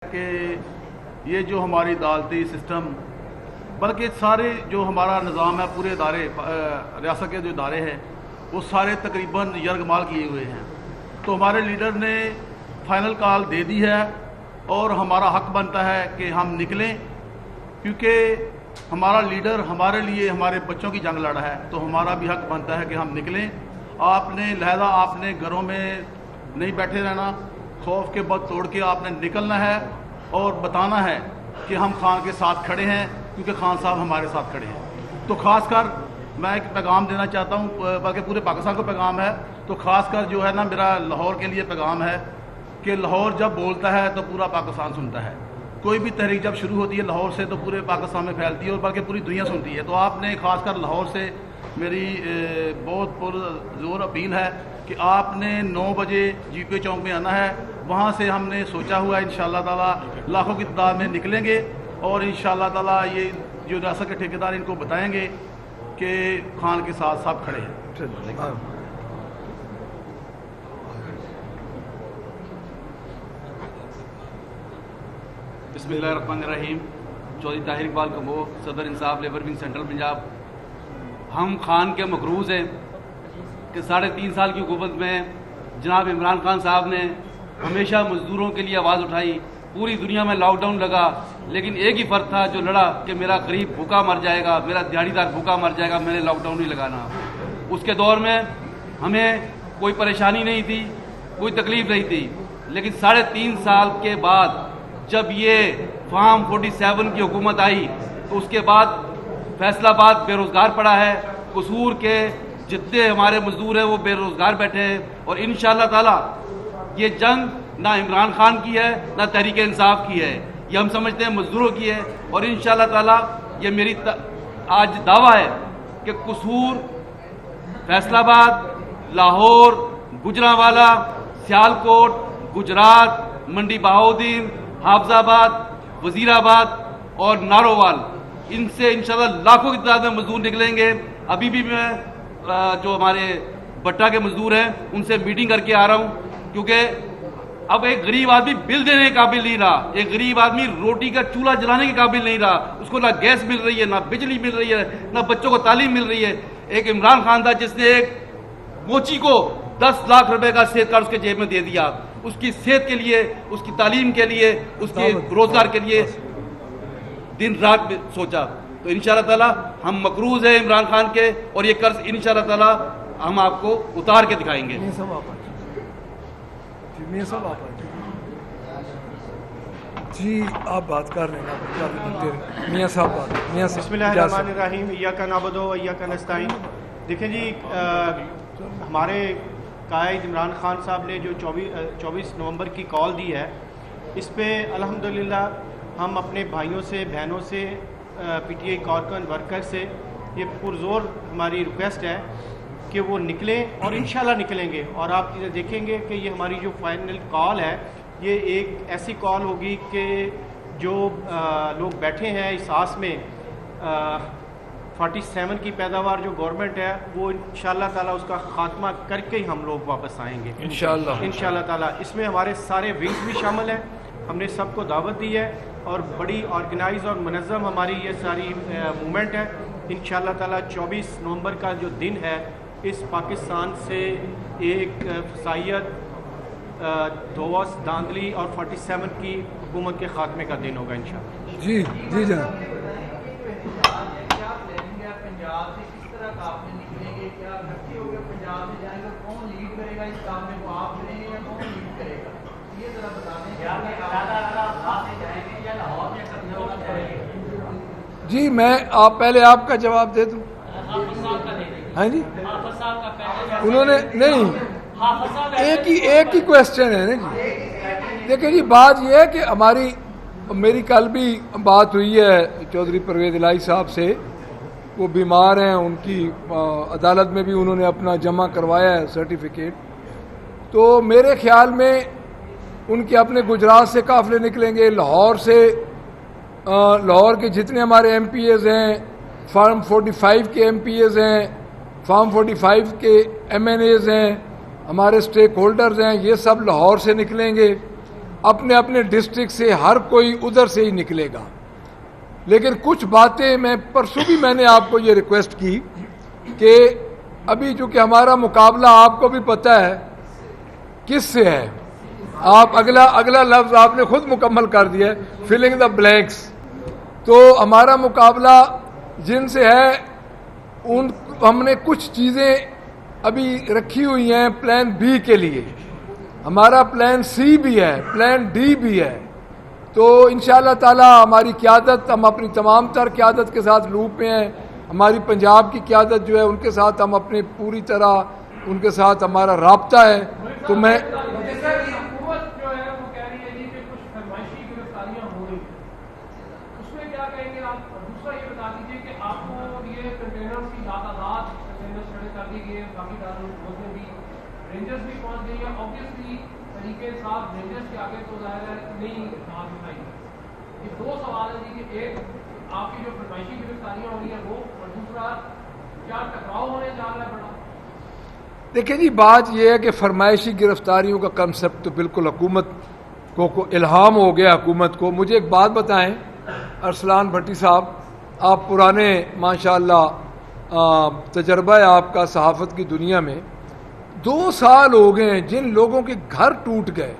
کہ یہ جو ہماری عدالتی سسٹم بلکہ سارے جو ہمارا نظام ہے پورے ادارے ریاست کے جو ادارے ہیں وہ سارے تقریباً یرغمال کیے ہوئے ہیں. تو ہمارے لیڈر نے فائنل کال دے دی ہے اور ہمارا حق بنتا ہے کہ ہم نکلیں، کیونکہ ہمارا لیڈر ہمارے لیے ہمارے بچوں کی جنگ لڑا ہے. تو ہمارا بھی حق بنتا ہے کہ ہم نکلیں. لہذا آپ نے گھروں میں نہیں بیٹھے رہنا، خوف کے بعد توڑ کے آپ نے نکلنا ہے اور بتانا ہے کہ ہم خان کے ساتھ کھڑے ہیں، کیونکہ خان صاحب ہمارے ساتھ کھڑے ہیں. تو خاص کر میں ایک پیغام دینا چاہتا ہوں، بلکہ پورے پاکستان کو پیغام ہے، تو خاص کر جو ہے نا میرا لاہور کے لیے پیغام ہے کہ لاہور جب بولتا ہے تو پورا پاکستان سنتا ہے. کوئی بھی تحریک جب شروع ہوتی ہے لاہور سے تو پورے پاکستان میں پھیلتی ہے اور بلکہ پوری دنیا سنتی ہے. تو آپ نے خاص کر لاہور سے میری بہت پرزور اپیل ہے کہ آپ نے 9 بجے جی پی چوک میں آنا ہے. وہاں سے ہم نے سوچا ہوا ہے انشاءاللہ تعالیٰ لاکھوں کی تعداد میں نکلیں گے اور انشاءاللہ تعالیٰ یہ جو ریاست کے ٹھیکیدار ان کو بتائیں گے کہ خان کے ساتھ سب کھڑے ہیں. بسم اللہ الرحمن الرحیم. چودھری طاہر اقبال کمبو، صدر انصاف لیبر ونگ سینٹرل پنجاب. ہم خان کے مقروض ہیں کہ 3.5 سال کی حکومت میں جناب عمران خان صاحب نے ہمیشہ مزدوروں کے لیے آواز اٹھائی. پوری دنیا میں لاک ڈاؤن لگا، لیکن ایک ہی فرد تھا جو لڑا کہ میرا غریب بھوکا مر جائے گا، میرا دیہڑی دار بھوکا مر جائے گا، میں نے لاک ڈاؤن نہیں لگانا. اس کے دور میں ہمیں کوئی پریشانی نہیں تھی، کوئی تکلیف نہیں تھی. لیکن 3.5 سال کے بعد جب یہ فارم 47 کی حکومت آئی تو اس کے بعد فیصل آباد بے روزگار پڑا ہے. قصور کے جتنے ہمارے مزدور ہیں وہ بے روزگار بیٹھے ہیں. اور انشاءاللہ تعالی یہ جنگ نہ عمران خان کی ہے نہ تحریک انصاف کی ہے، یہ ہم سمجھتے ہیں مزدوروں کی ہے. اور انشاءاللہ تعالی یہ میری آج دعویٰ ہے کہ قصور، فیصل آباد، لاہور، گجرانوالہ، سیالکوٹ، گجرات، منڈی بہاؤدین، حافظ آباد، وزیر آباد اور نارووال، ان سے انشاءاللہ لاکھوں کی تعداد میں مزدور نکلیں گے. ابھی بھی میں جو ہمارے بٹا کے مزدور ہیں ان سے میٹنگ کر کے آ رہا ہوں، کیونکہ اب ایک غریب آدمی بل دینے کے قابل نہیں رہا، ایک غریب آدمی روٹی کا چولہا جلانے کے قابل نہیں رہا. اس کو نہ گیس مل رہی ہے، نہ بجلی مل رہی ہے، نہ بچوں کو تعلیم مل رہی ہے. ایک عمران خان تھا جس نے ایک موچی کو 10 لاکھ روپے کا صحت کارڈ اس کے جیب میں دے دیا. اس کی صحت کے لیے، اس کی تعلیم کے لیے، اس کے روزگار کے لیے دن رات میں سوچا. تو انشاءاللہ تعالی ہم مقروض ہیں عمران خان کے، اور یہ قرض انشاءاللہ تعالی ہم آپ کو اتار کے دکھائیں گے. جی آپ بات کر رہے ہیں میاں صاحب بات. بسم اللہ الرحمن الرحیم. ایاک نعبد و ایاک نستعین. دیکھیں جی، ہمارے قائد عمران خان صاحب نے جو 24 نومبر کی کال دی ہے، اس پہ الحمدللہ ہم اپنے بھائیوں سے، بہنوں سے، پی ٹی آئی کارکن ورکر سے یہ پرزور ہماری ریکویسٹ ہے کہ وہ نکلیں اور انشاءاللہ نکلیں گے. اور آپ دیکھیں گے کہ یہ ہماری جو فائنل کال ہے یہ ایک ایسی کال ہوگی کہ جو لوگ بیٹھے ہیں احساس میں 47 کی پیداوار جو گورنمنٹ ہے وہ انشاءاللہ تعالیٰ اس کا خاتمہ کر کے ہی ہم لوگ واپس آئیں گے انشاءاللہ تعالیٰ. اس میں ہمارے سارے ونگز بھی شامل ہیں. ہم نے سب کو دعوت دی ہے اور بڑی آرگنائز اور منظم ہماری یہ ساری موومنٹ ہے. انشاءاللہ تعالیٰ 24 نومبر کا جو دن ہے اس پاکستان سے ایک فسائیت، دوس، دھاندلی اور 47 کی حکومت کے خاتمے کا دن ہوگا انشاءاللہ. جی جی جناب. جی میں پہلے آپ کا جواب دے دوں. ہاں جی، انہوں نے نہیں، ایک ہی کوشچن ہے نا جی. دیکھیں جی، بات یہ ہے کہ میری کل بھی بات ہوئی ہے چودھری پرویز الہی صاحب سے. وہ بیمار ہیں، ان کی عدالت میں بھی انہوں نے اپنا جمع کروایا ہے سرٹیفکیٹ. تو میرے خیال میں ان کے اپنے گجرات سے قافلے نکلیں گے، لاہور سے، لاہور کے جتنے ہمارے ایم پی ایز ہیں، فارم 45 کے ایم پی ایز ہیں، فارم 45 کے ایم این ایز ہیں، ہمارے اسٹیک ہولڈرز ہیں، یہ سب لاہور سے نکلیں گے. اپنے اپنے ڈسٹرکٹ سے ہر کوئی ادھر سے ہی نکلے گا، لیکن کچھ باتیں پرسوں بھی میں نے آپ کو یہ ریکویسٹ کی کہ ابھی چونکہ ہمارا مقابلہ آپ کو بھی پتہ ہے کس سے ہے، آپ اگلا لفظ آپ نے خود مکمل کر دیا ہے، فلنگ دا بلینکس. تو ہمارا مقابلہ جن سے ہے ہم نے کچھ چیزیں ابھی رکھی ہوئی ہیں پلان بی کے لیے، ہمارا پلان سی بھی ہے، پلان ڈی بھی ہے. تو انشاءاللہ تعالی ہماری قیادت، ہم اپنی تمام تر قیادت کے ساتھ لوپ میں ہیں. ہماری پنجاب کی قیادت جو ہے ان کے ساتھ ہم اپنے پوری طرح ان کے ساتھ ہمارا رابطہ ہے. تو میں دو سوال ہیں جی کہ ایک آپ کی جو فرمائشی گرفتاریاں ہو رہی ہیں وہ، اور دوسرا کیا ٹکراؤ ہونے جا رہا ہے بڑا؟ دیکھیں جی بات یہ ہے کہ فرمائشی گرفتاریوں کا کنسپٹ تو بالکل حکومت کو الہام ہو گیا حکومت کو. مجھے ایک بات بتائیں ارسلان بھٹی صاحب، آپ پرانے ماشاءاللہ تجربہ ہے آپ کا صحافت کی دنیا میں. 2 سال ہو گئے ہیں جن لوگوں کے گھر ٹوٹ گئے،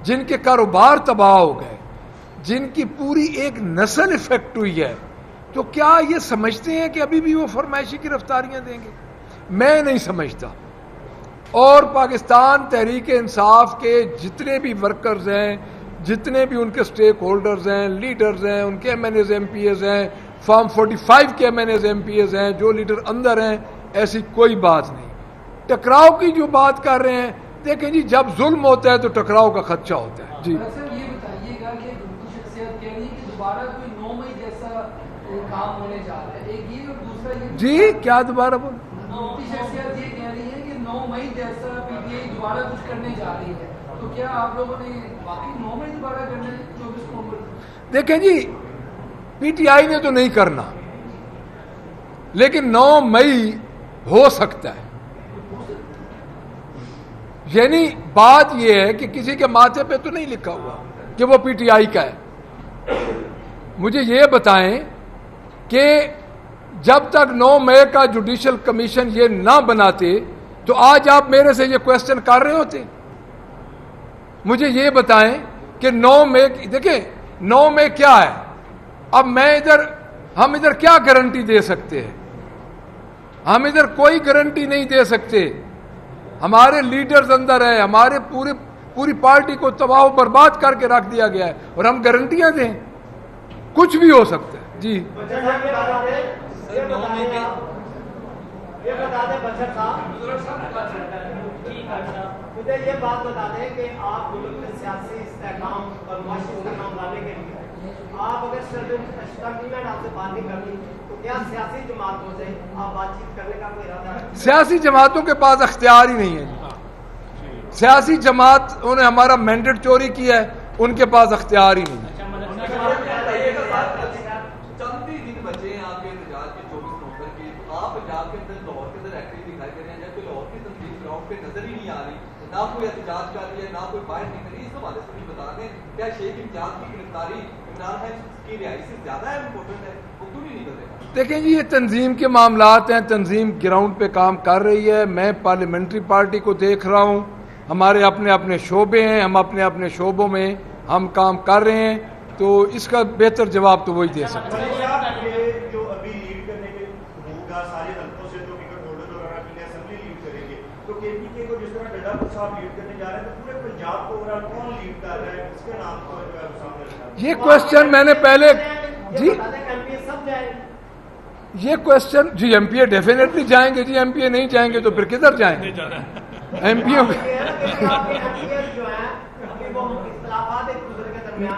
جن کے کاروبار تباہ ہو گئے، جن کی پوری ایک نسل افیکٹ ہوئی ہے، تو کیا یہ سمجھتے ہیں کہ ابھی بھی وہ فرمائشی گرفتاریاں دیں گے؟ میں نہیں سمجھتا. اور پاکستان تحریک انصاف کے جتنے بھی ورکرز ہیں، جتنے بھی ان کے سٹیک ہولڈرز ہیں، لیڈرز ہیں، ان کے MNAs MPAs ہیں، فارم 45 کے MNAs MPAs ہیں، جو لیڈر اندر ہیں، ایسی کوئی بات نہیں. ٹکراؤ کی جو بات کر رہے ہیں، دیکھیں جی جب ظلم ہوتا ہے تو ٹکراؤ کا خدشہ ہوتا ہے. جی یہ بتائیے گا کہ شخصیت کہہ رہی ہے کہ دوبارہ کوئی 9 مئی جیسا کام ہونے جا رہا ہے، ایک یہ، اور دوسرا یہ جی کیا دوبارہ بول شخصیت یہ کہہ رہی ہے کہ 9 مئی جیسا پی ٹی آئی دوبارہ کچھ کرنے جا رہی ہے، تو کیا آپ لوگوں نے باقی 9 مئی دوبارہ کرنے 24 نومبر؟ دیکھیں جی پی ٹی آئی نے تو نہیں کرنا، لیکن 9 مئی ہو سکتا ہے. یعنی بات یہ ہے کہ کسی کے ماتھے پہ تو نہیں لکھا ہوا کہ وہ پی ٹی آئی کا ہے. مجھے یہ بتائیں کہ جب تک 9 مئی کا جوڈیشل کمیشن یہ نہ بناتے تو آج آپ میرے سے یہ کویسچن کر رہے ہوتے. مجھے یہ بتائیں کہ 9 مئی، دیکھیں 9 مئی کیا ہے. اب ہم ادھر کیا گارنٹی دے سکتے ہیں؟ ہم ادھر کوئی گارنٹی نہیں دے سکتے. ہمارے لیڈرز اندر ہیں، ہمارے پوری پارٹی کو تباہ و برباد کر کے رکھ دیا گیا ہے، اور ہم گارنٹیاں دیں؟ کچھ بھی ہو سکتا ہے. جی یہ بتا دیں بشر صاحب، مجھے یہ بات بتا دیں کہ آپ ملک میں سیاسی استحکام اور معاشی استحکام لانے کے لیے آپ اگر اسٹیبلشمنٹ آپ سے بات نہیں کرتی تو کیا سیاسی جماعتوں سے آپ بات چیت کرنے کا کوئی ارادہ ہے؟ سیاسی جماعتوں کے پاس اختیار ہی نہیں ہے. سیاسی جماعتوں نے ہمارا مینڈیٹ چوری کیا ہے، ان کے پاس اختیار ہی نہیں ہے. چند ہی دن بچے ہیں آپ کے احتجاج کے 24 نومبر کے، آپ پنجاب کے اندر لاہور کے اندر ایکٹیو دکھائی دے رہے ہیں، جبکہ لاہور کی تنظیم گراؤنڈ پہ نظر ہی نہیں آ رہی، نہ کوئی احتجاج کر رہی ہے، نہ کوئی باہر نکل رہی. اس حوالے سے بھی بتا دیں کیا شیخ امجاد کی گرفتاری عمران خان کی رہائی سے زیادہ امپورٹنٹ ہے؟ وہ کیوں نہیں نکل رہے؟ دیکھیں جی یہ تنظیم کے معاملات ہیں، تنظیم گراؤنڈ پہ کام کر رہی ہے. میں پارلیمنٹری پارٹی کو دیکھ رہا ہوں، ہمارے اپنے اپنے شعبے ہیں، ہم اپنے اپنے شعبوں میں ہم کام کر رہے ہیں، تو اس کا بہتر جواب تو وہی دے سکتے ہیں. جو ابھی لیڈ کرنے کے ہوگا سارے حلقوں سے جو ٹکٹ ہولڈر اور اپنی اسمبلی لیڈ کریں گے، تو کے پی کے کو جس طرح ڈڈا پور صاحب لیڈ کرنے جا رہے ہیں تو پورے پنجاب کو اوورآل کون لیڈ کر رہا ہے؟ اس کے نام کو سامنے رکھا. یہ کوشچن میں نے پہلے جی یہ کوشچن جی ایم پی اے ڈیفینیٹلی جائیں گے. جی ایم پی اے نہیں جائیں گے تو پھر کدھر جائیں گے؟ ایم پی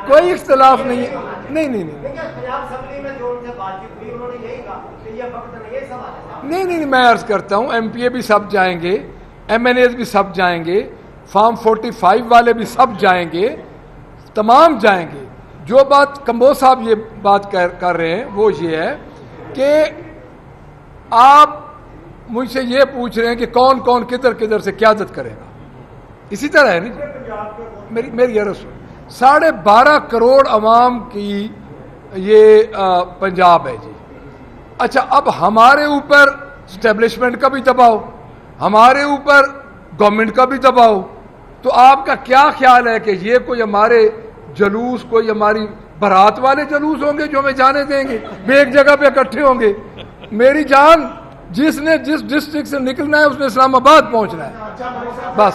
کوئی اختلاف نہیں ہے. نہیں نہیں نہیں میں عرض کرتا ہوں ایم پی اے بھی سب جائیں گے، ایم این ایز بھی سب جائیں گے، فارم 45 والے بھی سب جائیں گے، تمام جائیں گے. جو بات کمبوز صاحب یہ بات کر رہے ہیں وہ یہ ہے کہ آپ مجھ سے یہ پوچھ رہے ہیں کہ کون کون کدھر کدھر سے قیادت کرے گا. اسی طرح ہے نا میری عرض. 12.5 کروڑ عوام کی یہ پنجاب ہے جی. اچھا اب ہمارے اوپر اسٹیبلشمنٹ کا بھی دباؤ, ہمارے اوپر گورنمنٹ کا بھی دباؤ, تو آپ کا کیا خیال ہے کہ یہ کوئی ہمارے جلوس, کوئی ہماری بارات والے جلوس ہوں گے جو ہمیں جانے دیں گے؟ وہ ایک جگہ پہ اکٹھے ہوں گے. میری جان, جس نے جس ڈسٹرکٹ سے نکلنا ہے اس نے اسلام آباد پہنچنا ہے بس.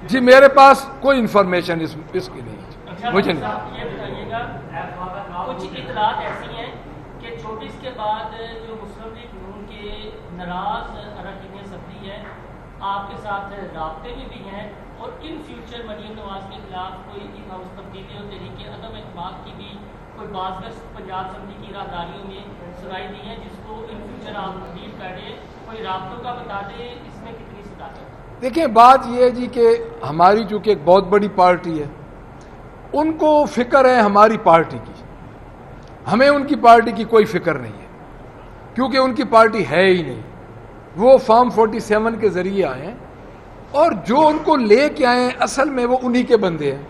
جی میرے پاس کوئی انفارمیشن اس کی نہیں ہے, مجھے نہیں. یہ بتائیے گا, کچھ اطلاعات ایسی ہیں کہ 24 کے بعد جو مسلم لیگ نون کے ناراض اراکین اسمبلی ہے آپ کے ساتھ رابطے میں بھی ہیں, اور ان فیوچر مریم نواز کے خلاف کوئی تبدیلی اور تحریک عدم اعتماد کی بھی کوئی بعض پنجاب اسمبلی کی راہداریوں میں سنائی دی ہے, جس کو ان فیوچر آپ تبدیل کر دیں, کوئی رابطوں کا بتا دیں, اس میں کتنی صداقت ہے؟ دیکھیں بات یہ ہے جی کہ ہماری چونکہ ایک بہت بڑی پارٹی ہے, ان کو فکر ہے ہماری پارٹی کی, ہمیں ان کی پارٹی کی کوئی فکر نہیں ہے, کیونکہ ان کی پارٹی ہے ہی نہیں. وہ فارم 47 کے ذریعے آئے ہیں, اور جو ان کو لے کے آئے ہیں اصل میں وہ انہی کے بندے ہیں.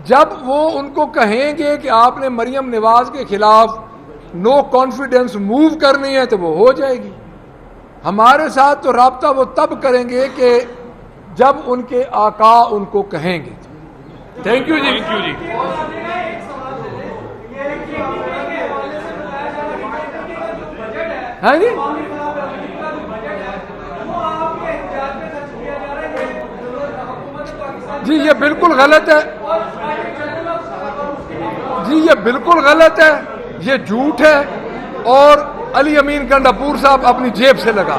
جب وہ ان کو کہیں گے کہ آپ نے مریم نواز کے خلاف نو کانفیڈنس موو کرنی ہے تو وہ ہو جائے گی. ہمارے ساتھ تو رابطہ وہ تب کریں گے کہ جب ان کے آقا ان کو کہیں گے. تھینک یو جی. ہاں جی, جی یہ بالکل غلط ہے, جی یہ بالکل غلط ہے, یہ جھوٹ ہے, اور علی امین کنڈاپور صاحب اپنی جیب سے لگا